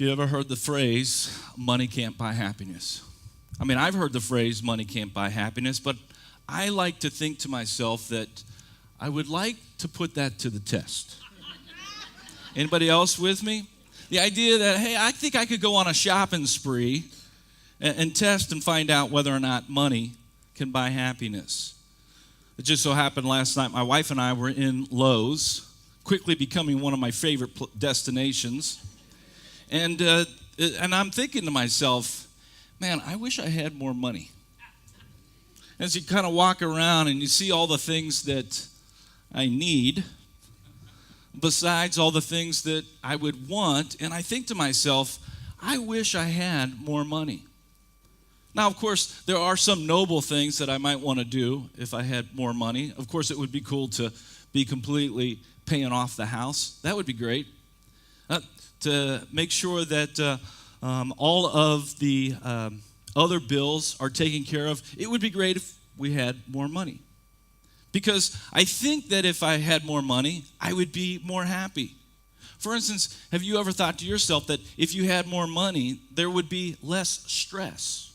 Have you ever heard the phrase, money can't buy happiness? I mean, I've heard the phrase, money can't buy happiness, but I like to think to myself that I would like to put that to the test. Anybody else with me? The idea that, hey, I think I could go on a shopping spree and test and find out whether or not money can buy happiness. It just so happened last night, my wife and I were in Lowe's, quickly becoming one of my favorite destinations. And I'm thinking to myself, man, I wish I had more money. As you kind of walk around and you see all the things that I need, besides all the things that I would want, and I think to myself, I wish I had more money. Now, of course, there are some noble things that I might want to do if I had more money. Of course, it would be cool to be completely paying off the house. That would be great. To make sure that all of the other bills are taken care of, it would be great if we had more money. Because I think that if I had more money, I would be more happy. For instance, have you ever thought to yourself that if you had more money, there would be less stress?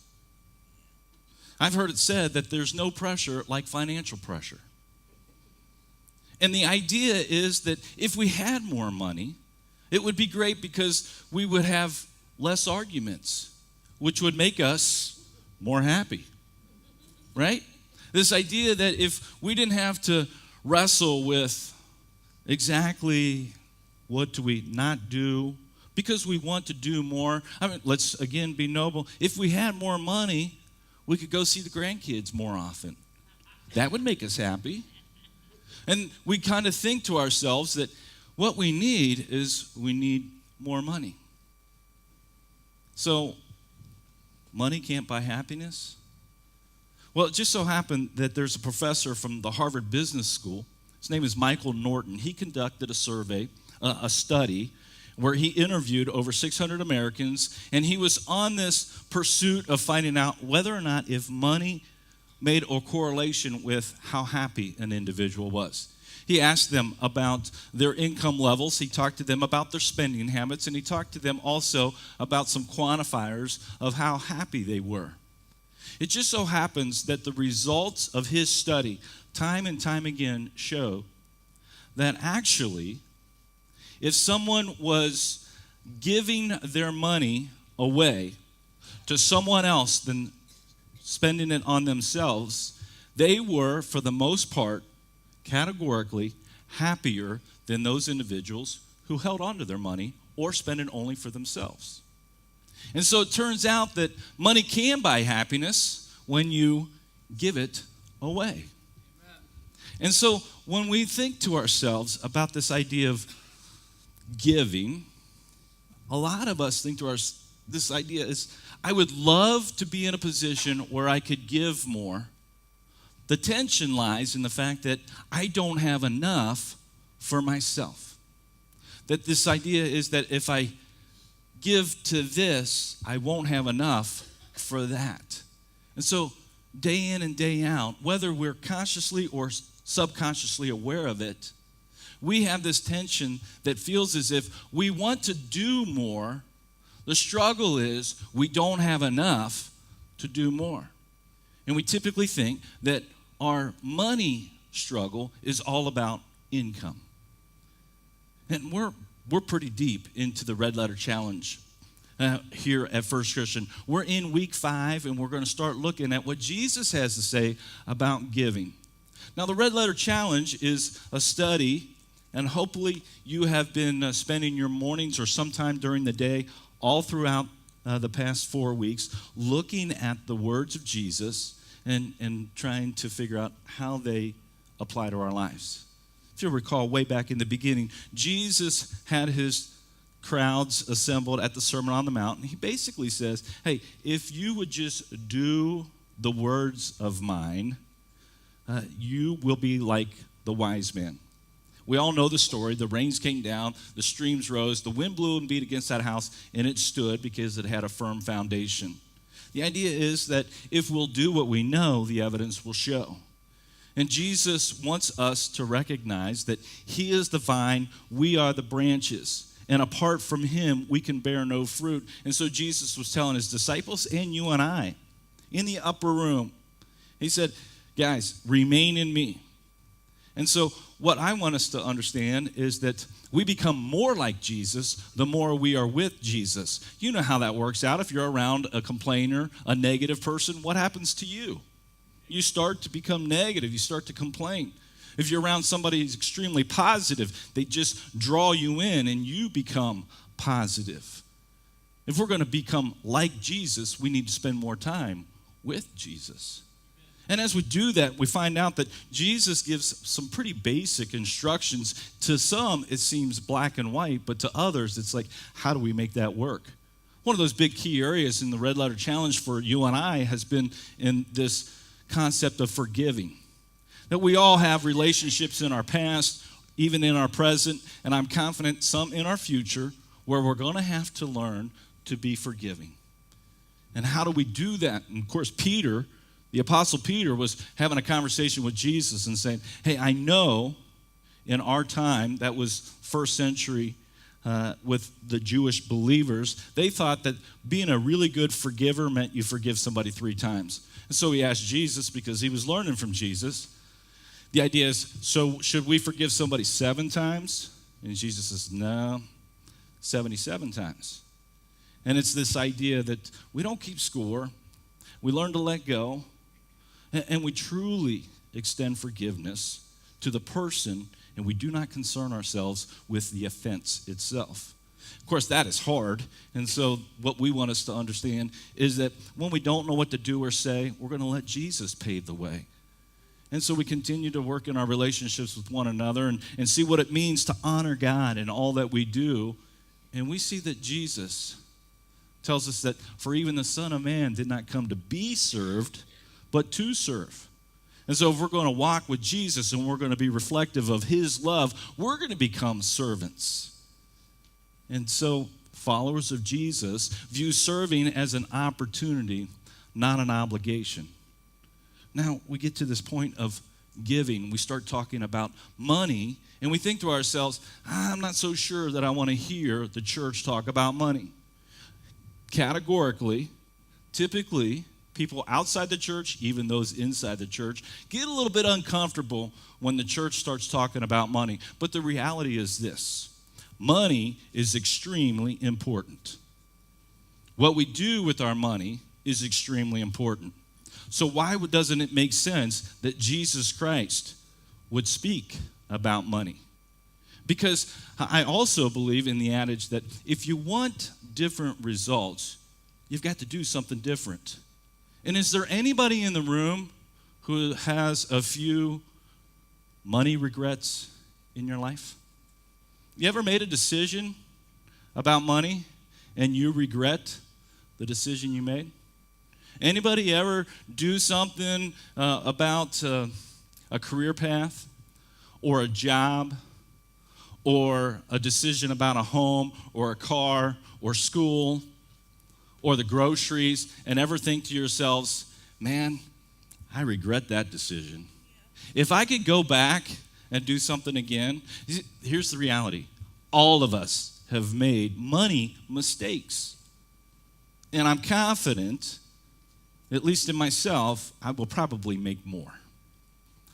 I've heard it said that there's no pressure like financial pressure. And the idea is that if we had more money, it would be great because we would have less arguments, which would make us more happy, right? This idea that if we didn't have to wrestle with exactly what do we not do because we want to do more. I mean, let's again be noble. If we had more money, we could go see the grandkids more often. That would make us happy. And we kind of think to ourselves that what we need is we need more money. So, money can't buy happiness? Well, it just so happened that there's a professor from the Harvard Business School. His name is Michael Norton. He conducted a survey, a study, where he interviewed over 600 Americans, and he was on this pursuit of finding out whether or not if money made a correlation with how happy an individual was. He asked them about their income levels. He talked to them about their spending habits, and he talked to them also about some quantifiers of how happy they were. It just so happens that the results of his study, time and time again, show that actually, if someone was giving their money away to someone else than spending it on themselves, they were, for the most part, categorically happier than those individuals who held on to their money or spent it only for themselves. And so it turns out that money can buy happiness when you give it away. Amen. And so when we think to ourselves about this idea of giving, a lot of us think to ourselves, this idea is, I would love to be in a position where I could give more. The tension lies in the fact that I don't have enough for myself. That this idea is that if I give to this, I won't have enough for that. And so day in and day out, whether we're consciously or subconsciously aware of it, we have this tension that feels as if we want to do more. The struggle is we don't have enough to do more. And we typically think that our money struggle is all about income. And we're pretty deep into the RedLetter Challenge here at First Christian. We're in week 5, and we're going to start looking at what Jesus has to say about giving. Now, the RedLetter Challenge is a study, and hopefully you have been spending your mornings or sometime during the day all throughout the past 4 weeks looking at the words of Jesus and trying to figure out how they apply to our lives. If you'll recall, way back in the beginning, Jesus had his crowds assembled at the Sermon on the Mount, and he basically says, hey, if you would just do the words of mine, you will be like the wise man. We all know the story. The rains came down, the streams rose, the wind blew and beat against that house, and it stood because it had a firm foundation. The idea is that if we'll do what we know, the evidence will show. And Jesus wants us to recognize that he is the vine, we are the branches. and apart from him, we can bear no fruit. And so Jesus was telling his disciples and you and I in the upper room, he said, guys, remain in me. And so what I want us to understand is that we become more like Jesus the more we are with Jesus. You know how that works out. If you're around a complainer, a negative person, what happens to you? You start to become negative. You start to complain. If you're around somebody who's extremely positive, they just draw you in and you become positive. If we're going to become like Jesus, we need to spend more time with Jesus. And as we do that, we find out that Jesus gives some pretty basic instructions. To some, it seems black and white, but to others, it's like, how do we make that work? One of those big key areas in the Red Letter Challenge for you and I has been in this concept of forgiving. That we all have relationships in our past, even in our present, and I'm confident some in our future, where we're going to have to learn to be forgiving. And how do we do that? And of course, Peter, the Apostle Peter, was having a conversation with Jesus and saying, hey, I know in our time, that was first century with the Jewish believers, they thought that being a really good forgiver meant you forgive somebody 3 times. And so he asked Jesus, because he was learning from Jesus, the idea is, so should we forgive somebody 7 times? And Jesus says, no, 77 times. And it's this idea that we don't keep score, we learn to let go, and we truly extend forgiveness to the person, and we do not concern ourselves with the offense itself. Of course, that is hard, and so what we want us to understand is that when we don't know what to do or say, we're going to let Jesus pave the way. And so we continue to work in our relationships with one another and see what it means to honor God in all that we do. And we see that Jesus tells us that for even the Son of Man did not come to be served, but to serve. And so if we're going to walk with Jesus and we're going to be reflective of his love, we're going to become servants. And so followers of Jesus view serving as an opportunity, not an obligation. Now, we get to this point of giving. We start talking about money, and we think to ourselves, I'm not so sure that I want to hear the church talk about money. Categorically, typically, people outside the church, even those inside the church, get a little bit uncomfortable when the church starts talking about money. But the reality is this: money is extremely important. What we do with our money is extremely important. So why doesn't it make sense that Jesus Christ would speak about money? Because I also believe in the adage that if you want different results, you've got to do something different. And is there anybody in the room who has a few money regrets in your life? You ever made a decision about money and you regret the decision you made? Anybody ever do something about a career path or a job or a decision about a home or a car or school or the groceries and ever think to yourselves, man, I regret that decision. If I could go back and do something again, here's the reality. All of us have made money mistakes. And I'm confident, at least in myself, I will probably make more.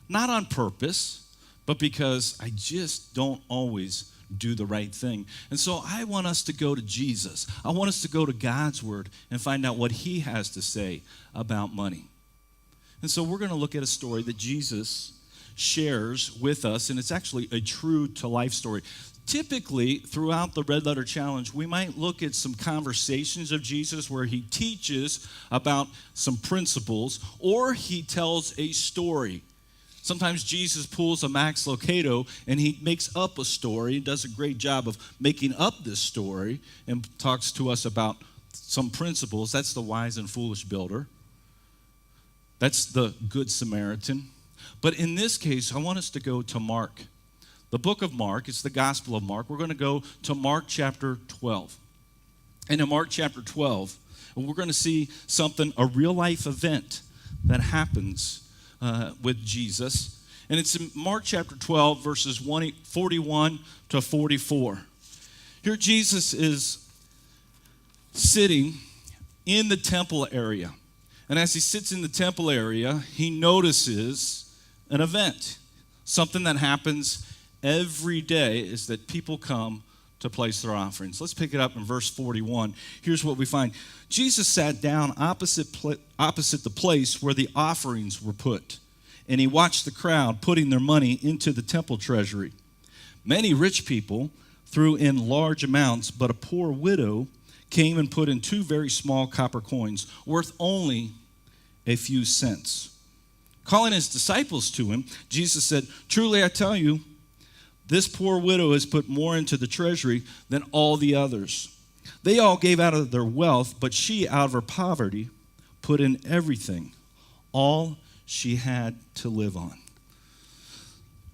Not on purpose, but because I just don't always do the right thing. And so I want us to go to Jesus. I want us to go to God's Word and find out what He has to say about money. And so we're going to look at a story that Jesus shares with us, and it's actually a true-to-life story. Typically, throughout the Red Letter Challenge, we might look at some conversations of Jesus where he teaches about some principles, or he tells a story. Sometimes Jesus pulls a Max Lucado and he makes up a story, does a great job of making up this story, and talks to us about some principles. That's the wise and foolish builder. That's the Good Samaritan. But in this case, I want us to go to Mark. The book of Mark, it's the Gospel of Mark. We're going to go to Mark chapter 12. And in Mark chapter 12, we're going to see something, a real-life event that happens with Jesus. And it's in Mark chapter 12, verses 41 to 44. Here Jesus is sitting in the temple area. And as he sits in the temple area, he notices an event. Something that happens every day is that people come to place their offerings. Let's pick it up in verse 41. Here's what we find. Jesus sat down opposite the place where the offerings were put, and he watched the crowd putting their money into the temple treasury. Many rich people threw in large amounts, but a poor widow came and put in 2 very small copper coins, worth only a few cents. Calling his disciples to him, Jesus said, "Truly I tell you, this poor widow has put more into the treasury than all the others. They all gave out of their wealth, but she, out of her poverty, put in everything, all she had to live on."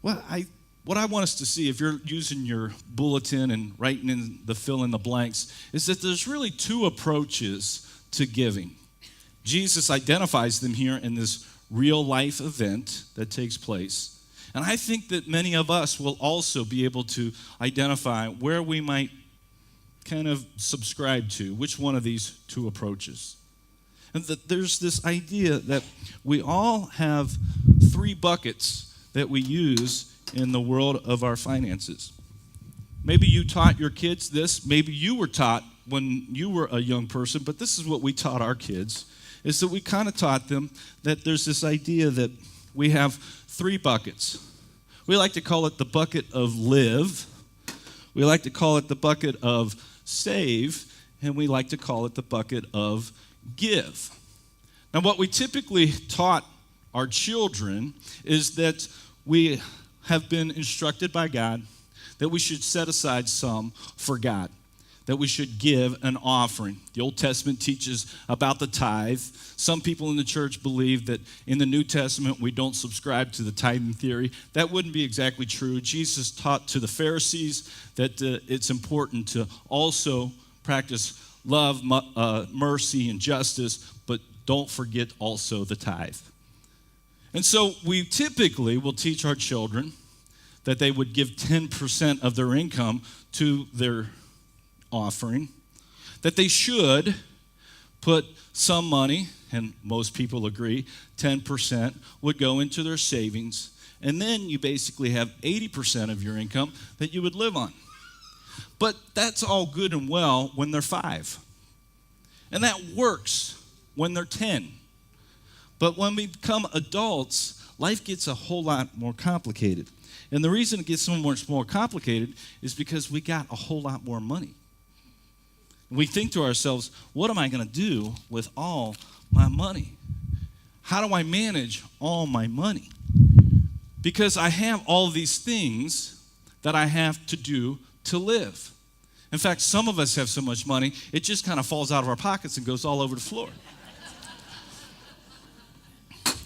What I want us to see, if you're using your bulletin and writing in the fill in the blanks, is that there's really 2 approaches to giving. Jesus identifies them here in this real life event that takes place. And I think that many of us will also be able to identify where we might kind of subscribe to, which one of these 2 approaches. And that there's this idea that we all have 3 buckets that we use in the world of our finances. Maybe you taught your kids this. Maybe you were taught when you were a young person, but this is what we taught our kids, is that we kind of taught them that there's this idea that we have 3 buckets. We like to call it the bucket of live. We like to call it the bucket of save. And we like to call it the bucket of give. Now, what we typically taught our children is that we have been instructed by God that we should set aside some for God, that we should give an offering. The Old Testament teaches about the tithe. Some people in the church believe that in the New Testament we don't subscribe to the tithing theory. That wouldn't be exactly true. Jesus taught to the Pharisees that it's important to also practice love, mercy, and justice, but don't forget also the tithe. And so we typically will teach our children that they would give 10% of their income to their offering, that they should put some money, and most people agree, 10% would go into their savings, and then you basically have 80% of your income that you would live on. But that's all good and well when they're 5. And that works when they're 10. But when we become adults, life gets a whole lot more complicated. And the reason it gets so much more complicated is because we got a whole lot more money. We think to ourselves, what am I going to do with all my money? How do I manage all my money? Because I have all these things that I have to do to live. In fact, some of us have so much money, it just kind of falls out of our pockets and goes all over the floor.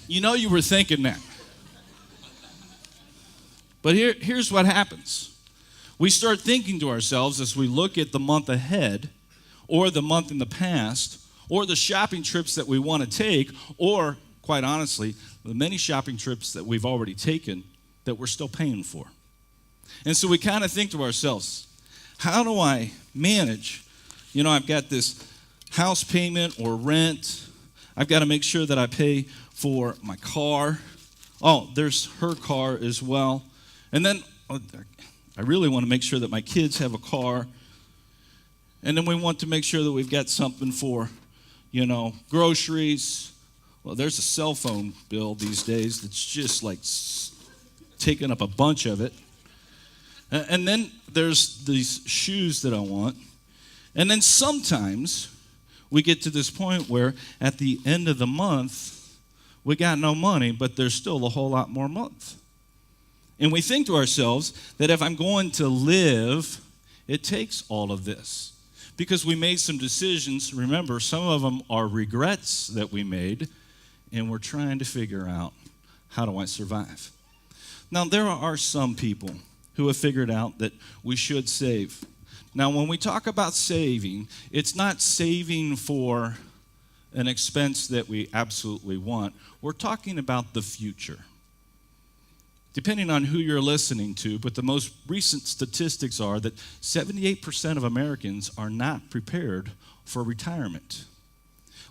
You know you were thinking that. But here's what happens. We start thinking to ourselves as we look at the month ahead, or the month in the past, or the shopping trips that we want to take, or, quite honestly, the many shopping trips that we've already taken that we're still paying for. And so we kind of think to ourselves, how do I manage? You know, I've got this house payment or rent. I've got to make sure that I pay for my car. Oh, there's her car as well. And then I really want to make sure that my kids have a car. And then we want to make sure that we've got something for, groceries. Well, there's a cell phone bill these days that's just like taking up a bunch of it. And then there's these shoes that I want. And then sometimes we get to this point where at the end of the month, we got no money, but there's still a whole lot more month. And we think to ourselves that if I'm going to live, it takes all of this. Because we made some decisions. Remember, some of them are regrets that we made, and we're trying to figure out, how do I survive? Now, there are some people who have figured out that we should save. Now, when we talk about saving, it's not saving for an expense that we absolutely want. We're talking about the future. depending on who you're listening to, but the most recent statistics are that 78% of Americans are not prepared for retirement.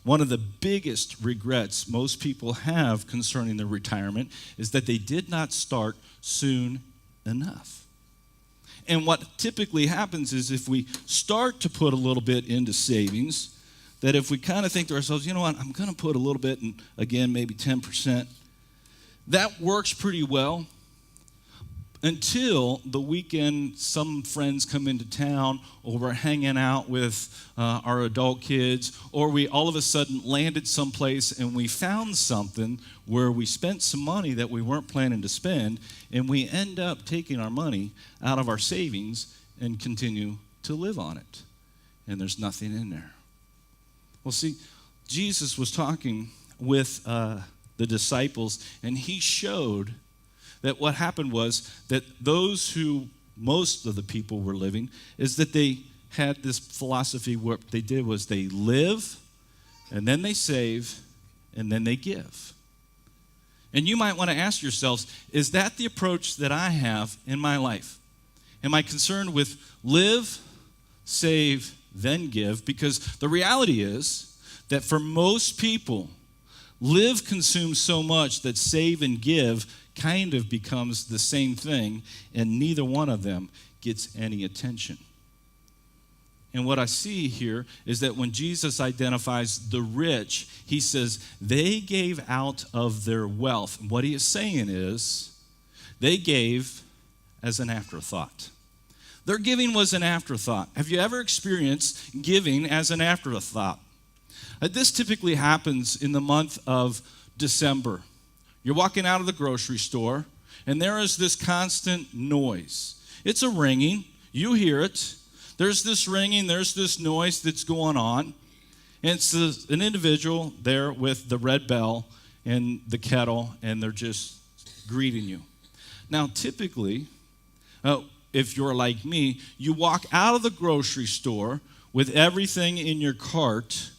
One of the biggest regrets most people have concerning their retirement is that they did not start soon enough. And what typically happens is if we start to put a little bit into savings, that if we kind of think to ourselves, you know what, I'm going to put a little bit, and again, maybe 10%, that works pretty well until the weekend some friends come into town, or we're hanging out with our adult kids, or we all of a sudden landed someplace and we found something where we spent some money that we weren't planning to spend, and we end up taking our money out of our savings and continue to live on it. And there's nothing in there. Well, see, Jesus was talking with the disciples, and he showed that what happened was that those who most of the people were living is that they had this philosophy. What they did was they live, and then they save, and then they give. And you might want to ask yourselves, is that the approach that I have in my life? Am I concerned with live, save, then give? Because the reality is that for most people, live consumes so much that save and give kind of becomes the same thing, and neither one of them gets any attention. And what I see here is that when Jesus identifies the rich, he says they gave out of their wealth. And what he is saying is they gave as an afterthought. Their giving was an afterthought. Have you ever experienced giving as an afterthought? This typically happens in the month of December. You're walking out of the grocery store, and there is this constant noise. It's a ringing. You hear it. There's this ringing. There's this noise that's going on. And it's an individual there with the red bell and the kettle, and they're just greeting you. Now, typically, if you're like me, you walk out of the grocery store with everything in your cart.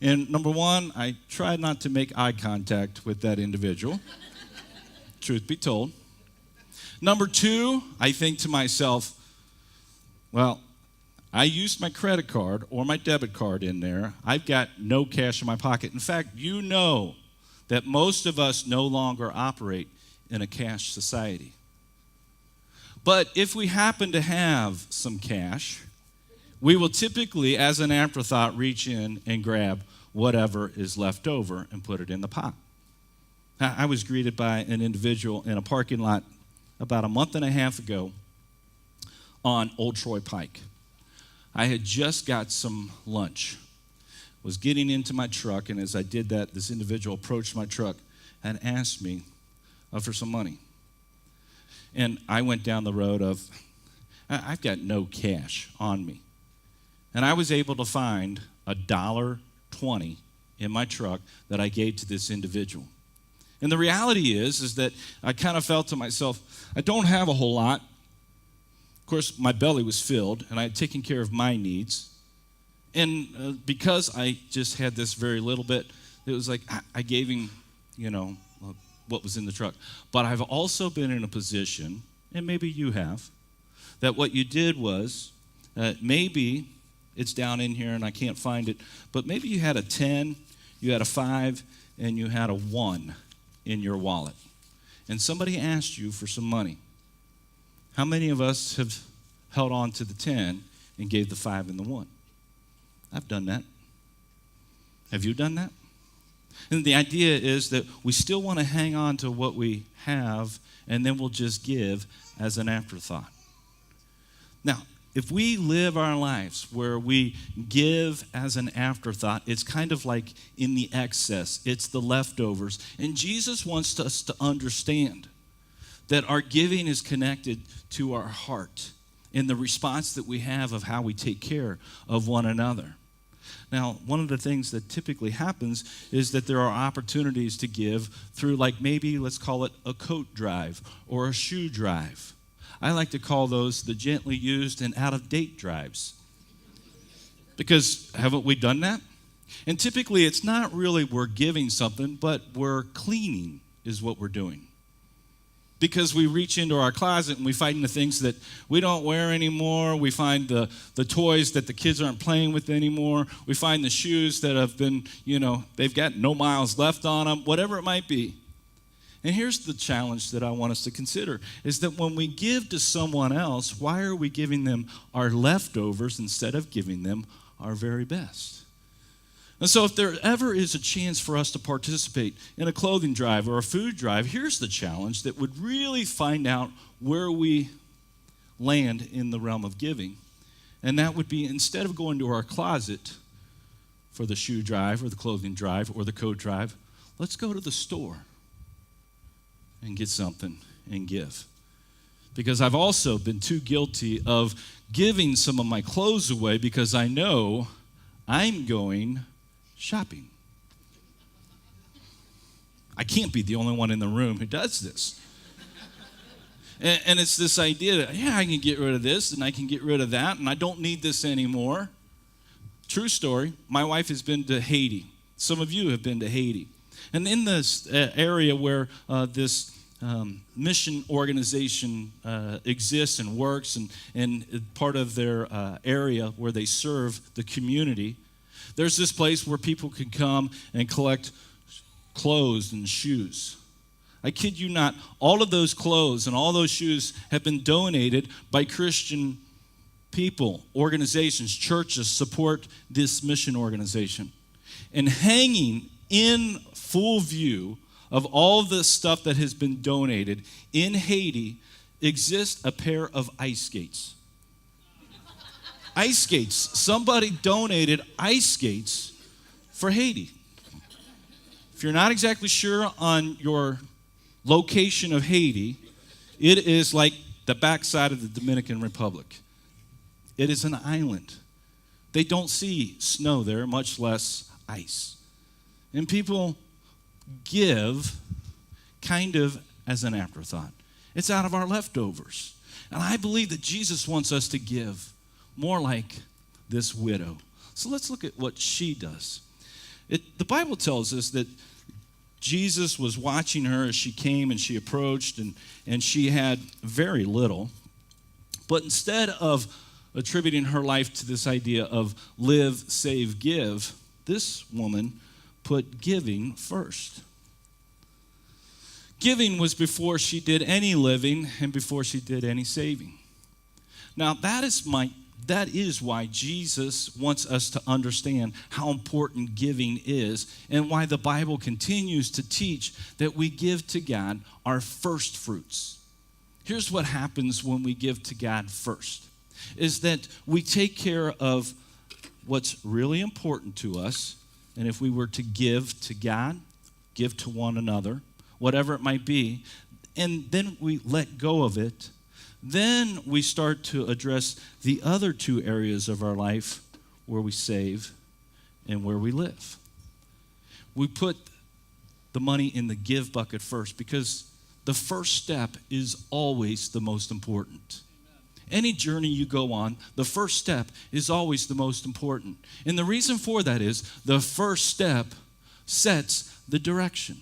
And number one, I try not to make eye contact with that individual, truth be told. Number two, I think to myself, well, I used my credit card or my debit card in there. I've got no cash in my pocket. In fact, you know that most of us no longer operate in a cash society. But if we happen to have some cash, we will typically, as an afterthought, reach in and grab whatever is left over and put it in the pot. I was greeted by an individual in a parking lot about a month and a half ago on Old Troy Pike. I had just got some lunch, was getting into my truck, and as I did that, this individual approached my truck and asked me for some money. And I went down the road of, I've got no cash on me. And I was able to find $1.20 in my truck that I gave to this individual. And the reality is that I kind of felt to myself, I don't have a whole lot. Of course, my belly was filled, and I had taken care of my needs. And because I just had this very little bit, it was like I gave him, what was in the truck. But I've also been in a position, and maybe you have, that what you did was maybe it's down in here and I can't find it, but maybe you had a 10, you had a 5, and you had a 1 in your wallet. And somebody asked you for some money. How many of us have held on to the 10 and gave the 5 and the 1? I've done that. Have you done that? And the idea is that we still want to hang on to what we have, and then we'll just give as an afterthought. Now, if we live our lives where we give as an afterthought, it's kind of like in the excess. It's the leftovers. And Jesus wants us to understand that our giving is connected to our heart and the response that we have of how we take care of one another. Now, one of the things that typically happens is that there are opportunities to give through, like maybe let's call it a coat drive or a shoe drive. I like to call those the gently used and out-of-date drives. Because haven't we done that? And typically it's not really we're giving something, but we're cleaning is what we're doing. because we reach into our closet and we find the things that we don't wear anymore. We find the toys that the kids aren't playing with anymore. We find the shoes that have been, they've got no miles left on them, whatever it might be. And here's the challenge that I want us to consider, is that when we give to someone else, why are we giving them our leftovers instead of giving them our very best? And so if there ever is a chance for us to participate in a clothing drive or a food drive, here's the challenge that would really find out where we land in the realm of giving. And that would be, instead of going to our closet for the shoe drive or the clothing drive or the coat drive, let's go to the store and get something and give. Because I've also been too guilty of giving some of my clothes away because I know I'm going shopping. I can't be the only one in the room who does this. And it's this idea that, I can get rid of this and I can get rid of that and I don't need this anymore. True story, my wife has been to Haiti. Some of you have been to Haiti. And in this area where this mission organization exists and works, and part of their area where they serve the community, there's this place where people can come and collect clothes and shoes. I kid you not, all of those clothes and all those shoes have been donated by Christian people, organizations, churches support this mission organization. And hanging in full view of all the stuff that has been donated in Haiti exists a pair of ice skates. Ice skates. Somebody donated ice skates for Haiti. If you're not exactly sure on your location of Haiti, it is like the backside of the Dominican Republic. It is an island. They don't see snow there, much less ice. And people give kind of as an afterthought. It's out of our leftovers. And I believe that Jesus wants us to give more like this widow. So let's look at what she does. The Bible tells us that Jesus was watching her as she came and she approached, and she had very little. But instead of attributing her life to this idea of live, save, give, this woman put giving first. Giving was before she did any living and before she did any saving. Now, that is why Jesus wants us to understand how important giving is and why the Bible continues to teach that we give to God our first fruits. Here's what happens when we give to God first, is that we take care of what's really important to us, and if we were to give to God, give to one another, whatever it might be, and then we let go of it, then we start to address the other two areas of our life where we save and where we live. We put the money in the give bucket first because the first step is always the most important. Any journey you go on, the first step is always the most important. And the reason for that is the first step sets the direction.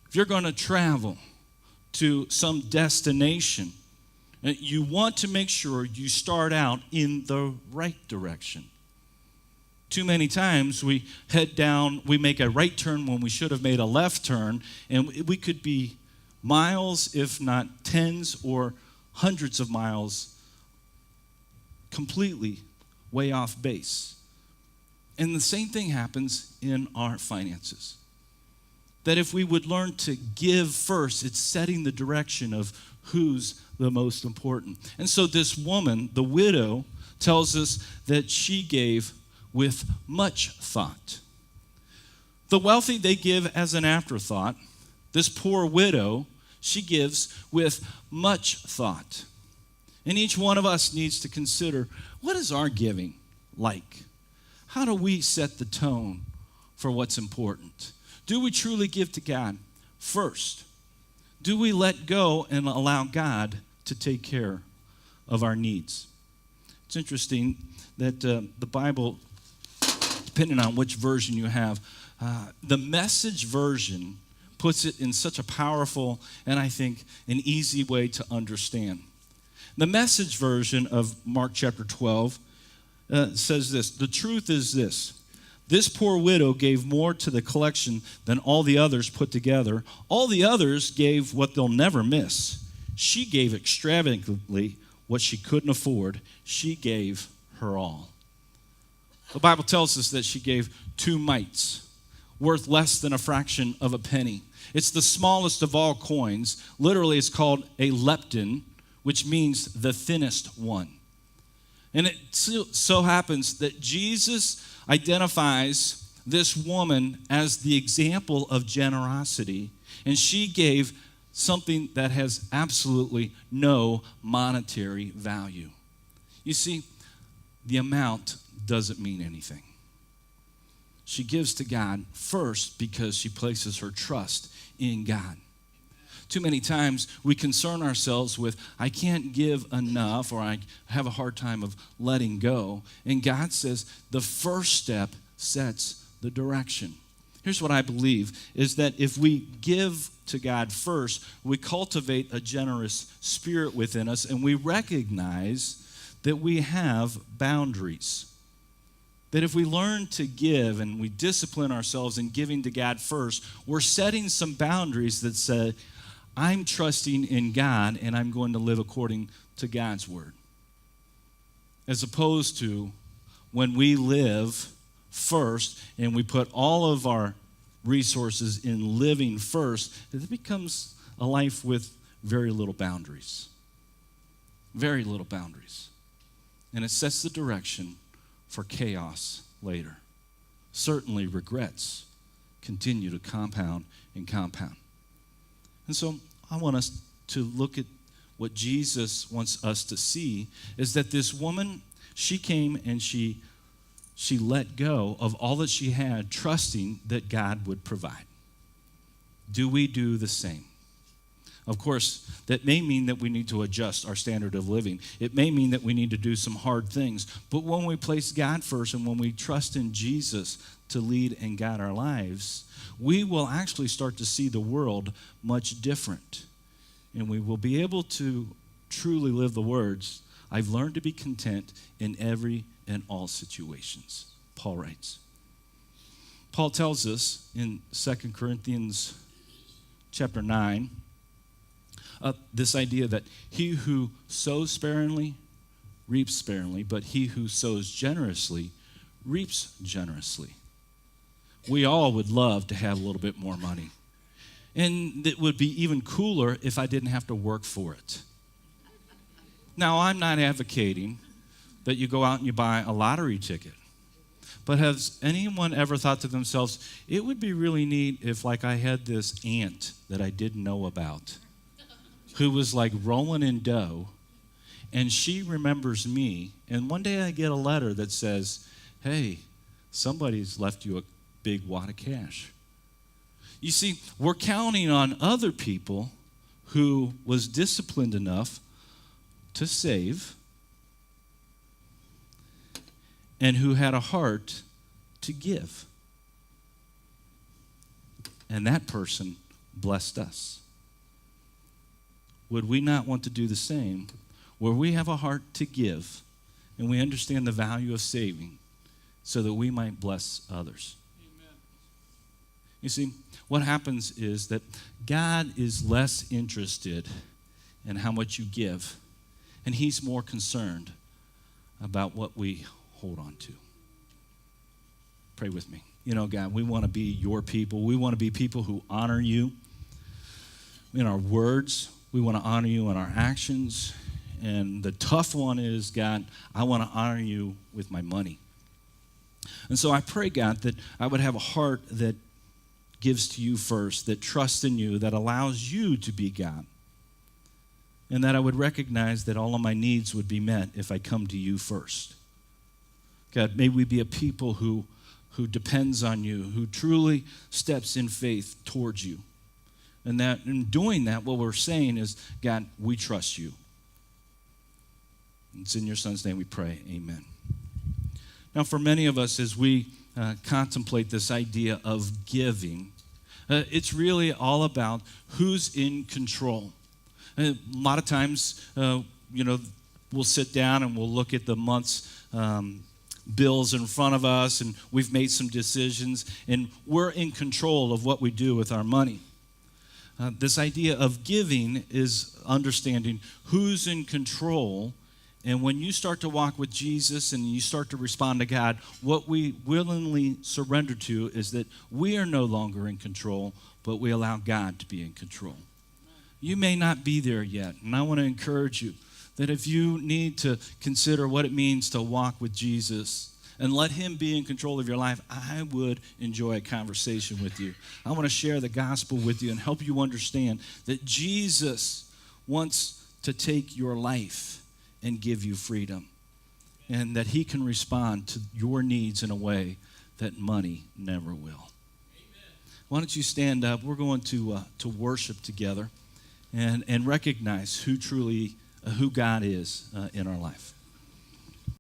If you're going to travel to some destination, you want to make sure you start out in the right direction. Too many times we head down, we make a right turn when we should have made a left turn, and we could be miles, if not tens or hundreds of miles, completely way off base. And the same thing happens in our finances. That if we would learn to give first, it's setting the direction of who's the most important. And so this woman, the widow, tells us that she gave with much thought. The wealthy, they give as an afterthought. This poor widow, she gives with much thought. And each one of us needs to consider, what is our giving like? How do we set the tone for what's important? Do we truly give to God first? Do we let go and allow God to take care of our needs? It's interesting that the Bible, depending on which version you have, the Message version puts it in such a powerful and I think an easy way to understand. The Message version of Mark chapter 12 says this: the truth is this poor widow gave more to the collection than all the others put together. All the others gave what they'll never miss. She gave extravagantly what she couldn't afford. She gave her all. The Bible tells us that she gave 2 mites, worth less than a fraction of a penny. It's the smallest of all coins. Literally, it's called a lepton, which means the thinnest one. And it so happens that Jesus identifies this woman as the example of generosity, and she gave something that has absolutely no monetary value. You see, the amount doesn't mean anything. She gives to God first because she places her trust in God. Too many times we concern ourselves with, I can't give enough, or I have a hard time of letting go. And God says the first step sets the direction. Here's what I believe, is that if we give to God first, we cultivate a generous spirit within us, and we recognize that we have boundaries. That if we learn to give and we discipline ourselves in giving to God first, we're setting some boundaries that say, I'm trusting in God and I'm going to live according to God's word. As opposed to when we live first and we put all of our resources in living first, it becomes a life with very little boundaries. Very little boundaries. And it sets the direction for chaos later. Certainly regrets continue to compound and compound. And so I want us to look at what Jesus wants us to see, is that this woman, she came and she let go of all that she had, trusting that God would provide. Do we do the same? Of course, that may mean that we need to adjust our standard of living. It may mean that we need to do some hard things. But when we place God first and when we trust in Jesus to lead and guide our lives, we will actually start to see the world much different. And we will be able to truly live the words, I've learned to be content in every and all situations, Paul writes. Paul tells us in 2 Corinthians chapter 9, this idea that he who sows sparingly reaps sparingly, but he who sows generously reaps generously. We all would love to have a little bit more money. And it would be even cooler if I didn't have to work for it. Now, I'm not advocating that you go out and you buy a lottery ticket. But has anyone ever thought to themselves, it would be really neat if like I had this aunt that I didn't know about who was like rolling in dough, and she remembers me, and one day I get a letter that says, hey, somebody's left you a big wad of cash. You see, we're counting on other people who was disciplined enough to save and who had a heart to give. And that person blessed us. Would we not want to do the same, where we have a heart to give and we understand the value of saving so that we might bless others? Amen. You see, what happens is that God is less interested in how much you give, and he's more concerned about what we hold on to. Pray with me. You know, God, we want to be your people. We want to be people who honor you in our words. We want to honor you in our actions. And the tough one is, God, I want to honor you with my money. And so I pray, God, that I would have a heart that gives to you first, that trusts in you, that allows you to be God. And that I would recognize that all of my needs would be met if I come to you first. God, may we be a people who depends on you, who truly steps in faith towards you. And that in doing that, what we're saying is, God, we trust you. It's in your son's name we pray, amen. Now, for many of us, as we contemplate this idea of giving, It's really all about who's in control. A lot of times, we'll sit down and we'll look at the month's bills in front of us, and we've made some decisions, and we're in control of what we do with our money. This idea of giving is understanding who's in control. And when you start to walk with Jesus and you start to respond to God, what we willingly surrender to is that we are no longer in control, but we allow God to be in control. You may not be there yet, and I want to encourage you that if you need to consider what it means to walk with Jesus and let him be in control of your life, I would enjoy a conversation with you. I want to share the gospel with you and help you understand that Jesus wants to take your life and give you freedom, and that he can respond to your needs in a way that money never will. Amen. Why don't you stand up? We're going to worship together and recognize who God is in our life.